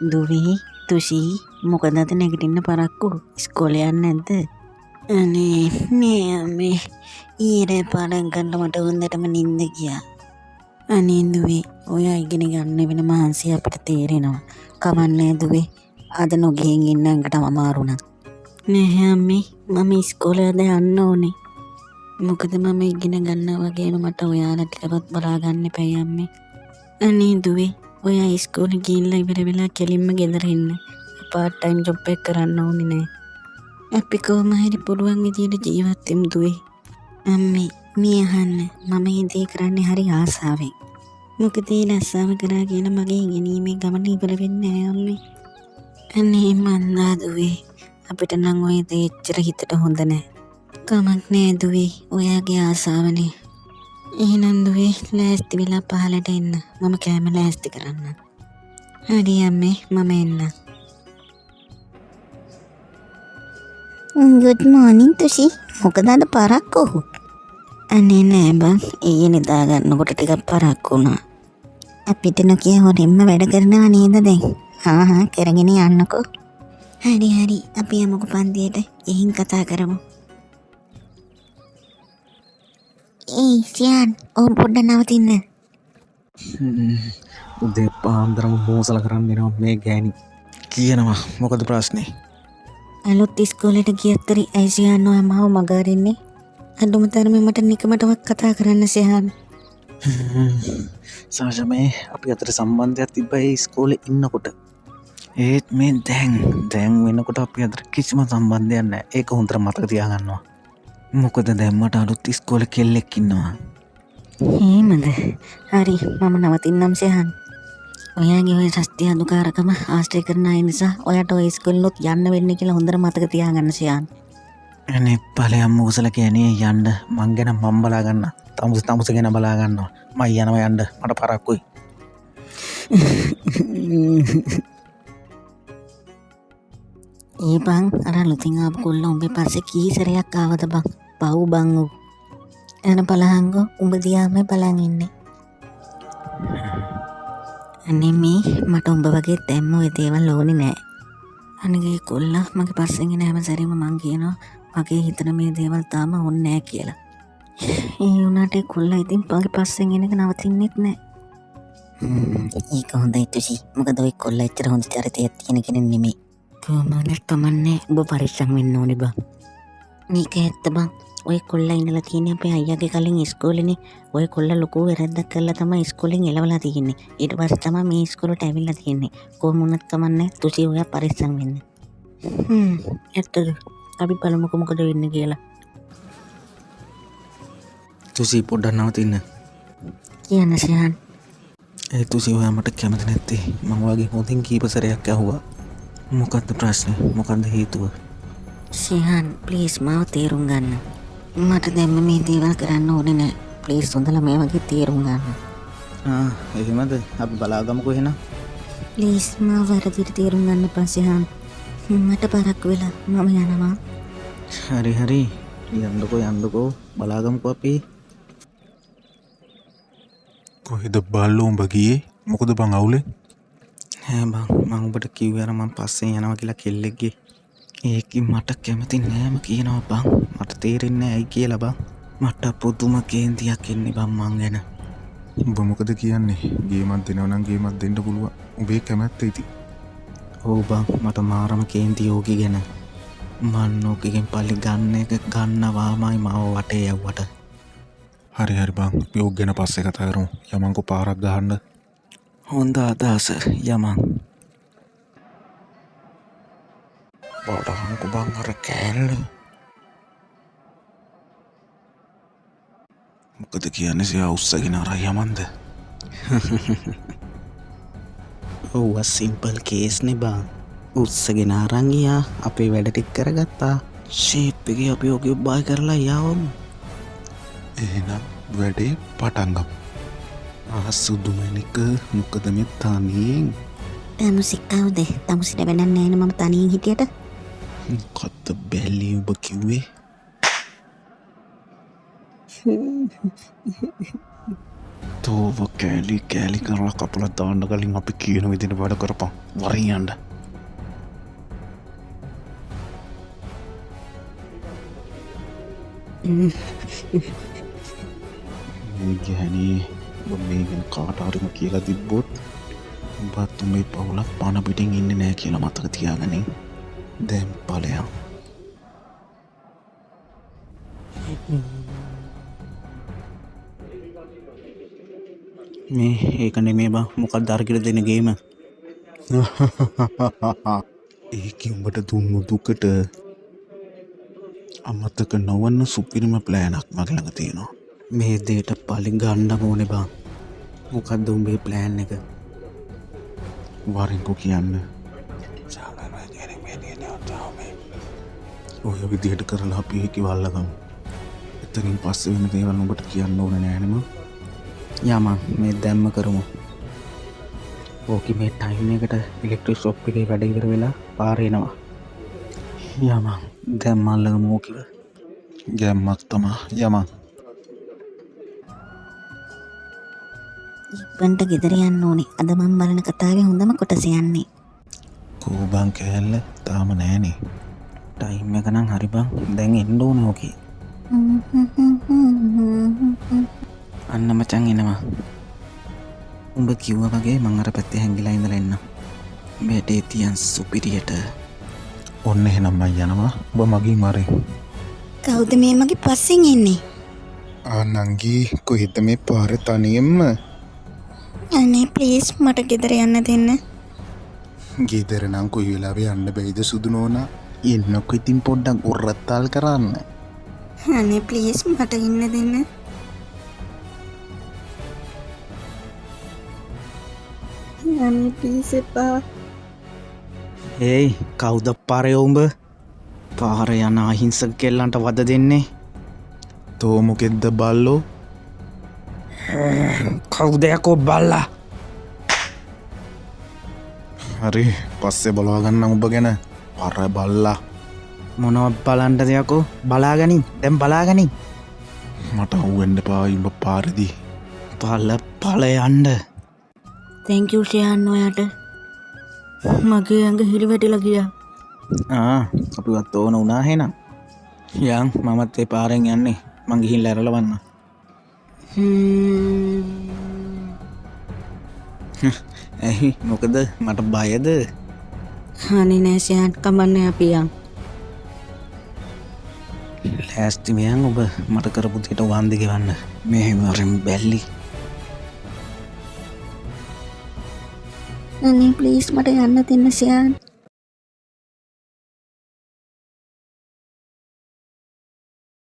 දුවී තුෂී මොකද අද නැගිටින්න පරක්කු ඉස්කෝලේ යන්නේ නැද්ද? අනේ මේ අම්මේ ඊයේ පාඩම් කරලා මට හොඳටම නිින්ද ගියා. අනේ දුවේ ඔයා ඉගෙන ගන්න වෙන මහන්සිය අපිට තේරෙනවා. කවන්නේ දුවේ අද නොගිහින් ඉන්න එකට අමාරු නම්. නෑ අම්මේ මම ඉස්කෝලේ අද යන්න ඕනේ. මොකද මම ඉගෙන ගන්නවා වගේම මට ඔයාලා ටිකවත් බලා ගන්න එපා අම්මේ. අනේ දුවේ ඔයා ඉස්කෝලේ ගිහිල්ලා ඉවර වෙලා කෙලින්ම ගෙදර ඉන්න. පාර්ට් ටයිම් ජොබ් එක කරන්න ඕනේ නෑ. අපි කොහොම හරි පුළුවන් විදියට ජීවත් වෙමු දුවේ. අම්මේ මේ අහන්න මම මේ දේ කරන්නේ හරි ආසාවෙන්. මොකද ඒ ලස්සාව කරා කියලා මගේ ඉගෙනීමේ ගමන ඉවර වෙන්නේ නෑ අම්මේ. අනේ මන්දා දුවේ අපිට නම් ඔය දේ එච්චර හිතට හොඳ නෑ. කමක් නෑ දුවේ ඔයාගේ ආසාවනේ. එහෙනම් දුවේ ලෑස්ති වෙලා පහලට එන්න. මම කෑම ලෑස්ති කරන්න. හරි අම්මේ මම එන්න. Good morning තුෂි. මොකද අද පරක්කු? අනේ නෑ බං ඊයේ නිදා ගන්නකොට ටිකක් පරක්කු වුණා. අපිට නොකිය හොරෙන්ම වැඩ කරනවා නේද දැන්? හා කරගෙන යන්නකෝ. හරි අපි යමුකෝ පන්තියට. එහින් කතා කරමු. ඒ සියන් ඕම් පොඩ්ඩක් නවතින්න. උදේ පාන්දරම මෝසල කරන්න එනවා මේ ගෑණි. කියනවා මොකද ප්‍රශ්නේ? අලුත් ඉස්කෝලේට ගියත්තරි ඇයිසියන් ඔයා මාව මගහරින්නේ? අඩුම තරමේ මට නිකමටවත් කතා කරන්න සියන්. සාෂා මේ අපි අතර සම්බන්ධයක් තිබ්බා ඒ ඉස්කෝලේ ඉන්නකොට. ඒත් මේ දැන් වෙනකොට අපි අතර කිසිම සම්බන්ධයක් නැහැ. ඒක හොඳට මතක තියාගන්නවා. මොකද දැන් මට අලුත් ඉස්කෝලේ කෙල්ලෙක් ඉන්නවා. එහෙමද? හරි මම නවතින්නම් සියන්. ඔයාගේ ඔය සස්ති අදුකාරකම ආශ්‍රය කරන අය නිසා ඔයාට ඔය ඉස්කෝලේලොත් යන්න වෙන්නේ කියලා හොඳට මතක තියාගන්න සියන්. අනේ ඵලයන් මොසල කියන්නේ යන්න මං ගැන මම බලා ගන්න. තමුස ගැන බලා ගන්නවා. මම යනවා යන්න මට පරක්කුයි. ඒ බං අර ලුතින් ආපු කොල්ල උඹේ පස්සේ කී සැරයක් ආවද බං? පව් බං උ. එන බලහංගෝ උඹ දිහාම බලන් ඉන්නේ. අනේ මේ මට උඹ වගේ දැම්ම ඔය දේවල් ඕනේ නෑ. අනිගේ කොල්ලා මගේ පස්සෙන් එන හැම සැරේම මං කියනවා මගේ හිතන මේ දේවල් තාම ඕනේ නෑ කියලා. ඒ උනාට ඒ කොල්ලා ඉතින් මගේ පස්සෙන් එන එක නවතින්නෙත් නෑ. ඒක හොඳයි තුෂි. මොකද ඔය කොල්ලා එච්චර හොඳ චරිතයක් තියෙන කෙනෙක් නෙමෙයි. කොහොමද කමන්නේ ඔබ පරිස්සම් වෙන්න ඕනේ බං. මේක ඇත්ත බං. ඔය කොල්ලා ඉඳලා තියෙන්නේ අපේ අයියාගේ කලින් ඉස්කෝලේනේ. ඔය කොල්ලා ලොකු වැරද්දක් කළා තමයි ඉස්කෝලෙන් එලවලා තියෙන්නේ. ඊට පස්සේ තමයි මේ ඉස්කෝලේට ඇවිල්ලා තියෙන්නේ. කොහොම වුණත් කමන්නේ තුෂි ඔයා පරිස්සම් වෙන්න. ඇත්තද? අපි බලමුකෝ මොකද වෙන්නේ කියලා. තුසි පොඩ්ඩක් නවතින්න. කියන්න සියන්. ඒ තුසි ඔයා මට කැමති නැත්තේ. මම වගේ හොඳින් කීප සැරයක් ඇහුවා. මොකද්ද ප්‍රශ්නේ? මොකද්ද හේතුව? සියන් ප්ලීස් මාව තේරුම් ගන්න. මට දැම්ම මේ දේවල් කරන්න ඕනේ නෑ. ප්ලීස් හොඳලා මේ වගේ තේරුම් ගන්න. එහෙමද? අපි බලාගමුකෝ එහෙනම්. ප්ලීස් මාව වැරදිට තේරුම් ගන්න එපා සියන්. මට පරක්කු වෙලා මම යනවා. හරි යන්නකෝ බලාගමුකෝ අපි. කොහෙද බල්ලෝ උඹ ගියේ? මොකද බං අවුලේ? බං මම ඔබට කිව්වේ අර මම පස්සෙන් යනවා කියලා කෙල්ලෙක්ගේ. ඒක මට කැමති නෑම කියනවා බං. මට තේරෙන්නේ ඇයි කියලා බං. මට පුදුම කේන්තියක් එන්නේ බං මං ගැන. උඹ මොකද කියන්නේ? ගේමක් දෙනවා නම් ගේමක් දෙන්න පුළුවන්. උඹේ කැමැත්ත ඉති. ඔව් බං මට මාරම කේන්ති ඕකේ ගැන. මන් ඕකෙන් පල්ලි ගන්න එක ගන්නවාමයි මාව වටේ යවුවට. හරි බං අපි ඕක ගැන පස්සේ කතා කරමු. යමන්කෝ පාරක් ගහන්න. හොඳ අදහස යමන්. බලහන්කෝ බං අර කෑල්ල. මොකද කියන්නේ සියා උස්සගෙන අර යමන්ද? ඔව් සිම්පල් කේස් නේ බං. උස්සගෙන අරන් ගියා අපේ වැඩ ටික කරගත්තා. ෂේප් එකේ අපි ඔගේ බායි කරලා යවමු. එහෙනම් වැඩේ පටන් ගමු. සුදුමනික මොකද මේ තනියෙන්? තමුසි කවුද? තමුසිට වැඩක් නැහැ නේ මම තනියෙන් හිටියට. මොකද්ද බැලි ඔබ කිව්වේ? තෝව කෑලි කෑලි කරලා කපල දාන්න කලින් අපි කියන විදිහට වැඩ කරපන් වරින් යන්න මේ ගැහණී ඔබ මේ ගැන කාට හරිම කියලා තිබ්බොත් උඹත් උඹේ පවුලක් පණ පිටින් ඉන්නේ නෑ කියලා මතක තියාගනින් දැන් ඵලයන් මේ ඒක නෙමේ බං මොකක්ද අරගෙන දෙන ගේම ඒක උඹට දුන්නු දුකට අමතක නොවන්න සුපිරිම ප්ලෑනක් මගේ ළඟ තියෙනවා මේ දෙයට පලි ගන්න ඕනේ බං මොකක්ද උඹේ ප්ලෑන් එක වරින්කෝ කියන්න ඔය විදිහට කරලා අපි ඒක වල්ලගමු එතනින් පස්සේ වෙන දේවල් උඹට කියන්න ඕනේ නෑනේ මං යමන් මේ දැම්ම කරමු ඕකි මේ ටයිම් එකට ඉලෙක්ට්‍රික් ෂොප් එකේ වැඩ ඉවර වෙලා පාර එනවා යමන් දැන් මල්ලගමු ඕකිව ගැම්මක් තමා යමන් ඉක්මනට ගෙදර යන්න ඕනේ. අද මම බලන කතාවේ හොඳම කොටස යන්නේ. කෝබන් කෑල්ල තාම නෑනේ ටයිම් එක නම් හරි බං දැන් එන්න ඕනේ ඕකේ අන්න මචං එනවා උඹ කිව්වා වගේ මං අර පැත්තේ හැංගිලා ඉඳලා එන්න මේටේ තියන් සුපිරියට ඔන්න එහෙනම් මම යනවා ඔබ මගින් මාරේ කවුද මේ මගේ පස්සෙන් එන්නේ? ආනංගී කොහෙද මේ පාරේ තනියෙන්ම? අනේ ප්ලීස් මට ගෙදර යන්න දෙන්න. ගෙදර නම් කොයි වෙලාවෙ යන්න බැයිද සුදු නෝනා? එන්නකො ඉතින් පොඩ්ඩක් උරත්තල් කරන්න අනේ ප්ලීස් මට ඉන්න දෙන්න. අනේ ප්ලීස් එපා. ඒයි කවුද පාරේ උඹ පාර යන අහිංසක කෙල්ලන්ට වද දෙන්නේ තෝ මොකෙද්ද බල්ලෝ? කවුද යකෝ බල්ලා හරි පස්සේ බලවා ගන්නම් ඔබ ගැන පර බල්ලා මොනව බලන්ට දෙයකෝ බලාගනින් දැම් බලාගනින් මට අහුවෙන්න එපා උඹ පාරදී පල්ල පල යන්ඩ තැංක් යූ ෂයාන් ඔයාට මගේ ඇඟ හිරි වැටිලා ගියා අපිවත් ඕන උනා හෙනම් යන් මමත් ඒ පාරෙන් යන්නේ මං ගිහිල්ලා ඇරලවන්න ඇහි මොකද මට බයද අනේ නෑ ෂයාන් කමන්නේ අපි යන් ලෑස්ති මෙයන් ඔබ මට කරපු දෙයට වන්දි ගෙවන්න මෙහෙම වරෙන් බැල්ලි අනේ ප්ලීස් මට යන්න දෙන්න ෂයාන්.